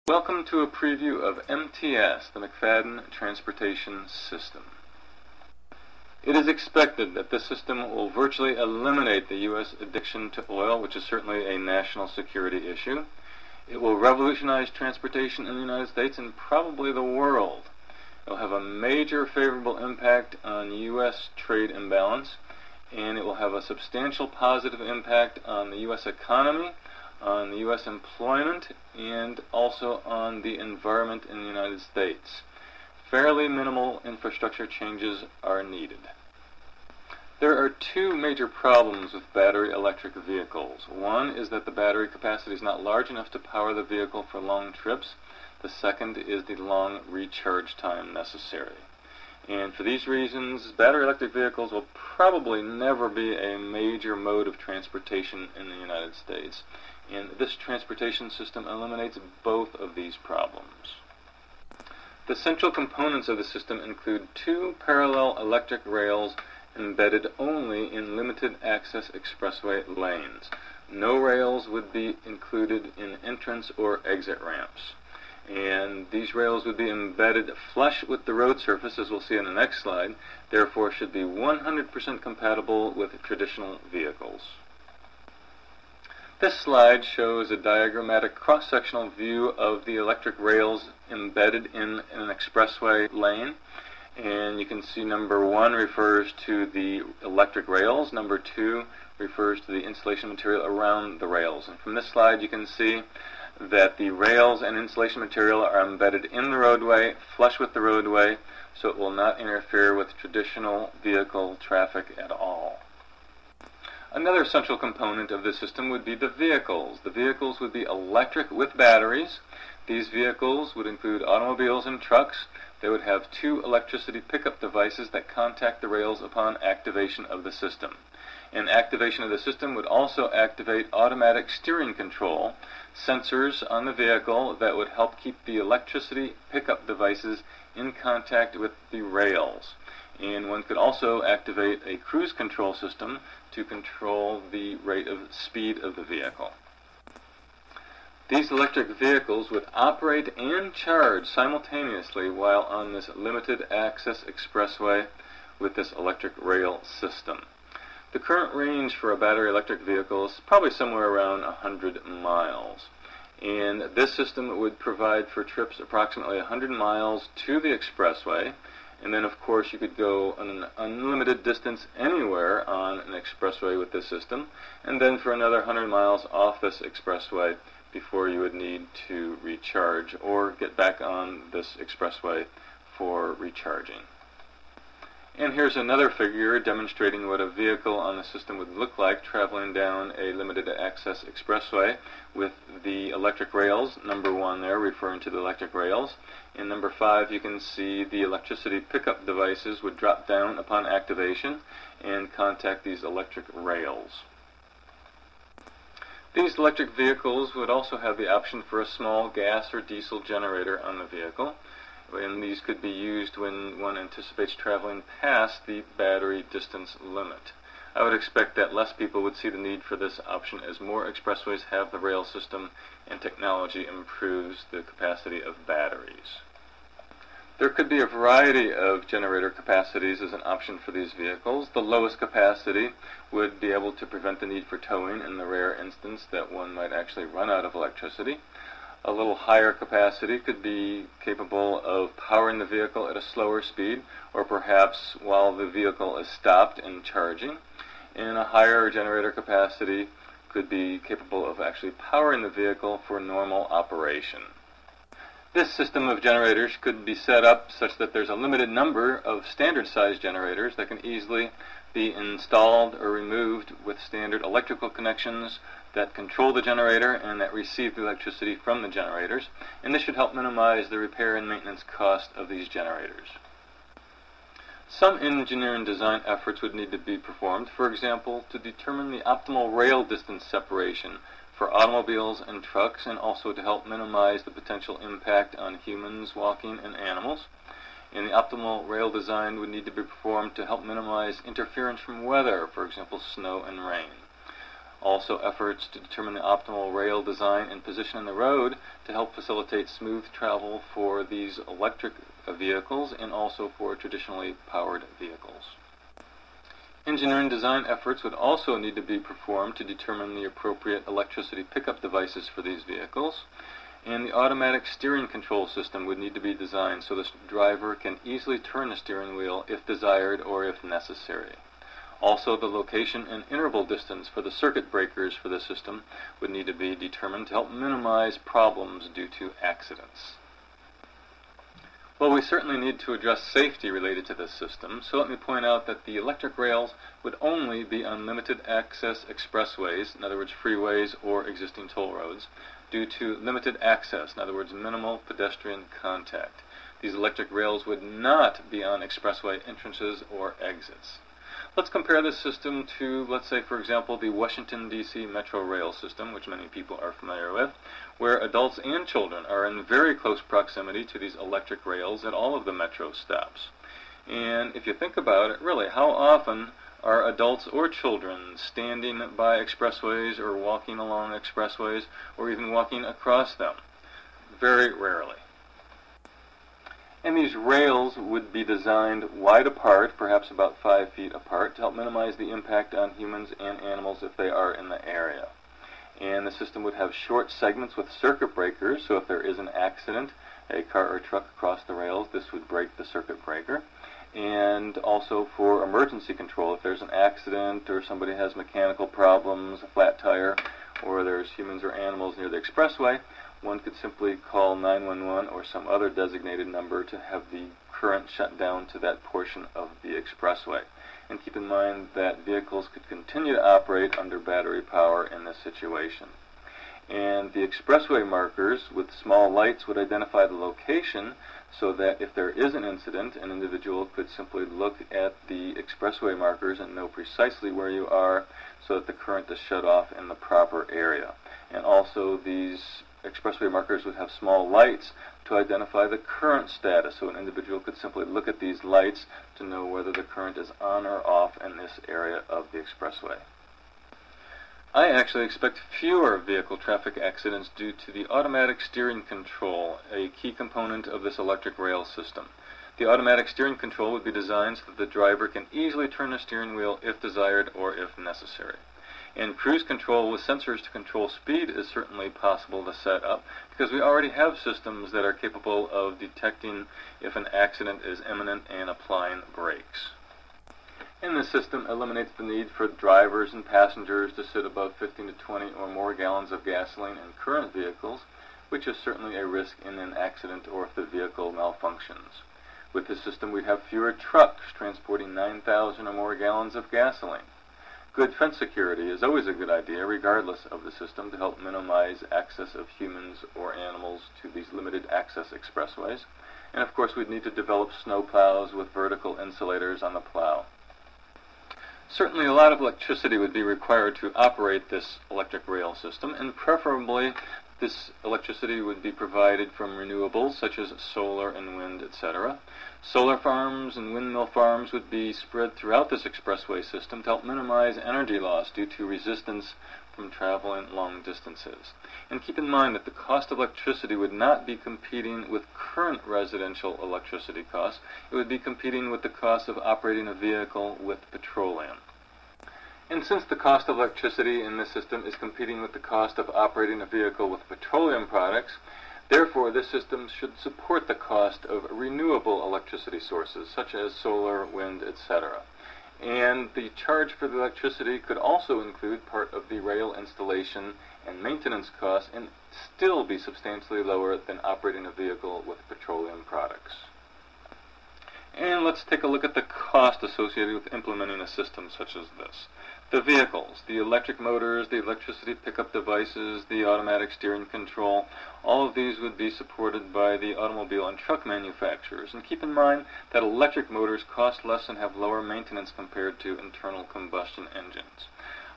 Welcome to a preview of MTS, the McFadden Transportation System. It is expected that this system will virtually eliminate the U.S. addiction to oil, which is certainly a national security issue. It will revolutionize transportation in the United States and probably the world. It will have a major favorable impact on U.S. trade imbalance, and it will have a substantial positive impact on the U.S. economy, on the U.S. employment, and also on the environment in the United States. Fairly minimal infrastructure changes are needed. There are two major problems with battery electric vehicles. One is that the battery capacity is not large enough to power the vehicle for long trips. The second is the long recharge time necessary. And for these reasons, battery electric vehicles will probably never be a major mode of transportation in the United States. And this transportation system eliminates both of these problems. The central components of the system include two parallel electric rails embedded only in limited access expressway lanes. No rails would be included in entrance or exit ramps. And these rails would be embedded flush with the road surface, as we'll see in the next slide, therefore should be 100% compatible with traditional vehicles. This slide shows a diagrammatic cross-sectional view of the electric rails embedded in an expressway lane. And you can see number 1 refers to the electric rails, number 2 refers to the insulation material around the rails. And from this slide you can see that the rails and insulation material are embedded in the roadway, flush with the roadway, so it will not interfere with traditional vehicle traffic at all. Another central component of this system would be the vehicles. The vehicles would be electric with batteries. These vehicles would include automobiles and trucks. They would have two electricity pickup devices that contact the rails upon activation of the system. And activation of the system would also activate automatic steering control, sensors on the vehicle that would help keep the electricity pickup devices in contact with the rails. And one could also activate a cruise control system to control the rate of speed of the vehicle. These electric vehicles would operate and charge simultaneously while on this limited access expressway with this electric rail system. The current range for a battery electric vehicle is probably somewhere around 100 miles. And this system would provide for trips approximately 100 miles to the expressway. And then, of course, you could go an unlimited distance anywhere on an expressway with this system, and then for another 100 miles off this expressway before you would need to recharge or get back on this expressway for recharging. And here's another figure demonstrating what a vehicle on the system would look like traveling down a limited access expressway with the electric rails, number 1 there referring to the electric rails. In number 5 you can see the electricity pickup devices would drop down upon activation and contact these electric rails. These electric vehicles would also have the option for a small gas or diesel generator on the vehicle. And these could be used when one anticipates traveling past the battery distance limit. I would expect that less people would see the need for this option as more expressways have the rail system and technology improves the capacity of batteries. There could be a variety of generator capacities as an option for these vehicles. The lowest capacity would be able to prevent the need for towing in the rare instance that one might actually run out of electricity. A little higher capacity could be capable of powering the vehicle at a slower speed, or perhaps while the vehicle is stopped and charging. And a higher generator capacity could be capable of actually powering the vehicle for normal operation. This system of generators could be set up such that there's a limited number of standard size generators that can easily be installed or removed with standard electrical connections that control the generator and that receive the electricity from the generators, and this should help minimize the repair and maintenance cost of these generators. Some engineering design efforts would need to be performed, for example, to determine the optimal rail distance separation for automobiles and trucks, and also to help minimize the potential impact on humans walking and animals. And the optimal rail design would need to be performed to help minimize interference from weather, for example, snow and rain. Also efforts to determine the optimal rail design and position in the road to help facilitate smooth travel for these electric vehicles and also for traditionally powered vehicles. Engineering design efforts would also need to be performed to determine the appropriate electricity pickup devices for these vehicles, and the automatic steering control system would need to be designed so the driver can easily turn the steering wheel if desired or if necessary. Also, the location and interval distance for the circuit breakers for the system would need to be determined to help minimize problems due to accidents. Well, we certainly need to address safety related to this system, so let me point out that the electric rails would only be on limited access expressways, in other words freeways or existing toll roads, due to limited access, in other words minimal pedestrian contact. These electric rails would not be on expressway entrances or exits. Let's compare this system to, let's say, for example, the Washington, D.C. Metro Rail system, which many people are familiar with, where adults and children are in very close proximity to these electric rails at all of the metro stops. And if you think about it, really, how often are adults or children standing by expressways or walking along expressways or even walking across them? Very rarely. And these rails would be designed wide apart, perhaps about 5 feet apart, to help minimize the impact on humans and animals if they are in the area. And the system would have short segments with circuit breakers, so if there is an accident, a car or truck across the rails, this would break the circuit breaker. And also for emergency control, if there's an accident or somebody has mechanical problems, a flat tire, or there's humans or animals near the expressway, one could simply call 911 or some other designated number to have the current shut down to that portion of the expressway. And keep in mind that vehicles could continue to operate under battery power in this situation. And the expressway markers with small lights would identify the location so that if there is an incident, an individual could simply look at the expressway markers and know precisely where you are so that the current is shut off in the proper area. And also these expressway markers would have small lights to identify the current status, so an individual could simply look at these lights to know whether the current is on or off in this area of the expressway. I actually expect fewer vehicle traffic accidents due to the automatic steering control, a key component of this electric rail system. The automatic steering control would be designed so that the driver can easily turn the steering wheel if desired or if necessary. And cruise control with sensors to control speed is certainly possible to set up because we already have systems that are capable of detecting if an accident is imminent and applying brakes. And this system eliminates the need for drivers and passengers to sit above 15 to 20 or more gallons of gasoline in current vehicles, which is certainly a risk in an accident or if the vehicle malfunctions. With this system, we'd have fewer trucks transporting 9,000 or more gallons of gasoline. Good fence security is always a good idea, regardless of the system, to help minimize access of humans or animals to these limited access expressways. And of course, we'd need to develop snow plows with vertical insulators on the plow. Certainly a lot of electricity would be required to operate this electric rail system, and preferably this electricity would be provided from renewables such as solar and wind, etc. Solar farms and windmill farms would be spread throughout this expressway system to help minimize energy loss due to resistance from traveling long distances. And keep in mind that the cost of electricity would not be competing with current residential electricity costs. It would be competing with the cost of operating a vehicle with petroleum. And since the cost of electricity in this system is competing with the cost of operating a vehicle with petroleum products, therefore this system should support the cost of renewable electricity sources such as solar, wind, etc. And the charge for the electricity could also include part of the rail installation and maintenance costs and still be substantially lower than operating a vehicle with petroleum products. And let's take a look at the cost associated with implementing a system such as this. The vehicles, the electric motors, the electricity pickup devices, the automatic steering control, all of these would be supported by the automobile and truck manufacturers. And keep in mind that electric motors cost less and have lower maintenance compared to internal combustion engines.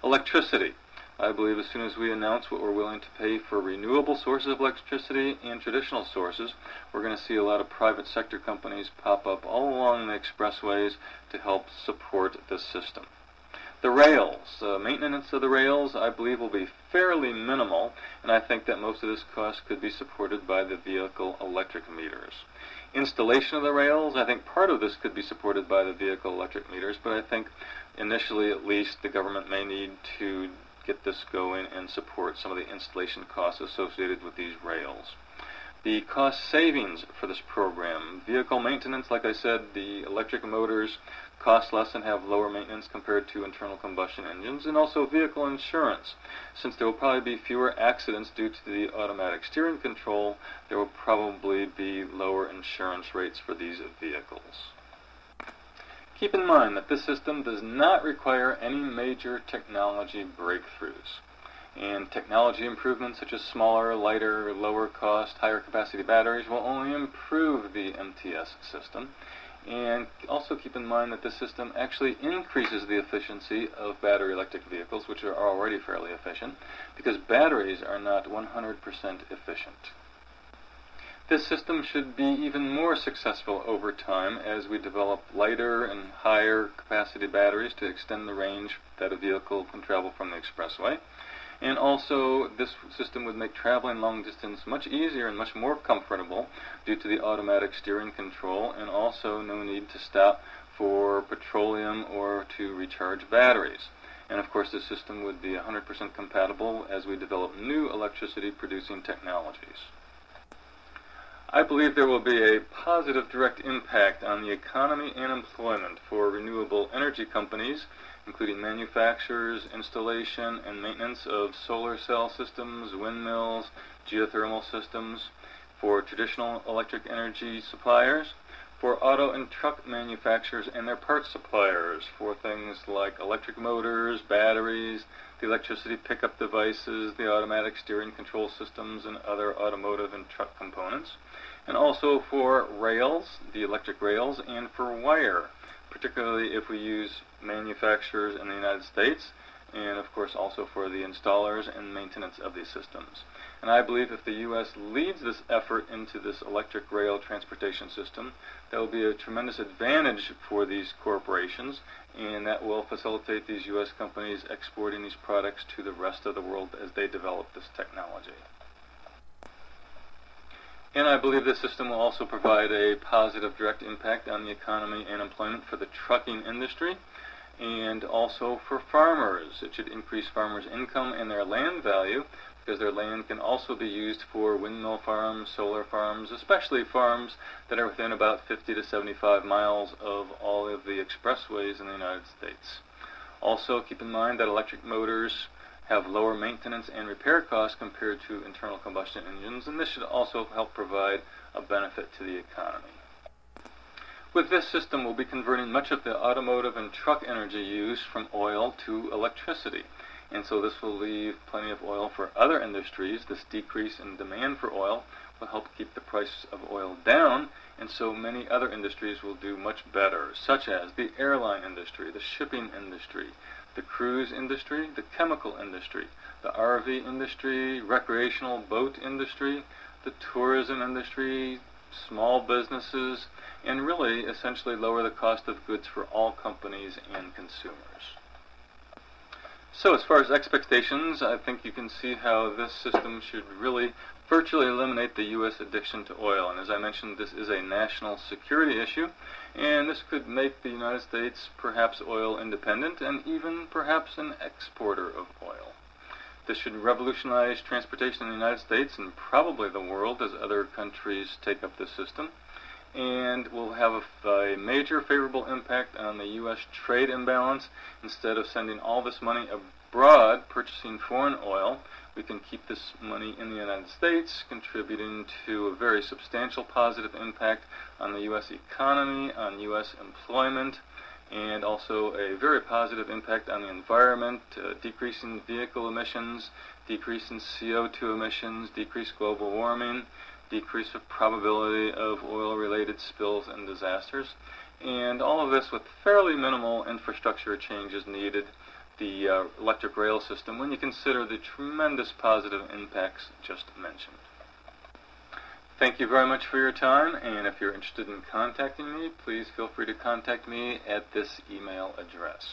Electricity. I believe as soon as we announce what we're willing to pay for renewable sources of electricity and traditional sources, we're going to see a lot of private sector companies pop up all along the expressways to help support this system. The rails, maintenance of the rails, I believe will be fairly minimal, and I think that most of this cost could be supported by the vehicle electric meters. Installation of the rails, I think part of this could be supported by the vehicle electric meters, but I think initially at least the government may need to get this going and support some of the installation costs associated with these rails. The cost savings for this program, vehicle maintenance, like I said, the electric motors cost less and have lower maintenance compared to internal combustion engines, and also vehicle insurance. Since there will probably be fewer accidents due to the automatic steering control, there will probably be lower insurance rates for these vehicles. Keep in mind that this system does not require any major technology breakthroughs. And technology improvements such as smaller, lighter, lower cost, higher capacity batteries will only improve the MTS system. And also keep in mind that this system actually increases the efficiency of battery electric vehicles, which are already fairly efficient, because batteries are not 100% efficient. This system should be even more successful over time as we develop lighter and higher capacity batteries to extend the range that a vehicle can travel from the expressway. And also, this system would make traveling long distance much easier and much more comfortable due to the automatic steering control, and also no need to stop for petroleum or to recharge batteries. And of course, this system would be 100% compatible as we develop new electricity producing technologies. I believe there will be a positive direct impact on the economy and employment for renewable energy companies, including manufacturers, installation, and maintenance of solar cell systems, windmills, geothermal systems, for traditional electric energy suppliers, for auto and truck manufacturers and their parts suppliers, for things like electric motors, batteries, the electricity pickup devices, the automatic steering control systems, and other automotive and truck components, and also for rails, the electric rails, and for wire, particularly if we use manufacturers in the United States, and of course also for the installers and maintenance of these systems. And I believe if the U.S. leads this effort into this electric rail transportation system, that will be a tremendous advantage for these corporations, and that will facilitate these U.S. companies exporting these products to the rest of the world as they develop this technology. And I believe this system will also provide a positive direct impact on the economy and employment for the trucking industry, and also for farmers. It should increase farmers' income and their land value, because their land can also be used for windmill farms, solar farms, especially farms that are within about 50 to 75 miles of all of the expressways in the United States. Also, keep in mind that electric motors have lower maintenance and repair costs compared to internal combustion engines, and this should also help provide a benefit to the economy. With this system, we'll be converting much of the automotive and truck energy use from oil to electricity, and so this will leave plenty of oil for other industries. This decrease in demand for oil will help keep the price of oil down, and so many other industries will do much better, such as the airline industry, the shipping industry, the cruise industry, the chemical industry, the RV industry, recreational boat industry, the tourism industry, small businesses, and really essentially lower the cost of goods for all companies and consumers. So as far as expectations, I think you can see how this system should really virtually eliminate the U.S. addiction to oil. And as I mentioned, this is a national security issue, and this could make the United States perhaps oil independent and even perhaps an exporter of oil. This should revolutionize transportation in the United States and probably the world as other countries take up this system, and will have a major favorable impact on the U.S. trade imbalance. Instead of sending all this money abroad purchasing foreign oil, we can keep this money in the United States, contributing to a very substantial positive impact on the U.S. economy, on U.S. employment, and also a very positive impact on the environment, decreasing vehicle emissions, decreasing CO2 emissions, decreased global warming, decrease of probability of oil-related spills and disasters, and all of this with fairly minimal infrastructure changes needed, the electric rail system, when you consider the tremendous positive impacts just mentioned. Thank you very much for your time, and if you're interested in contacting me, please feel free to contact me at this email address.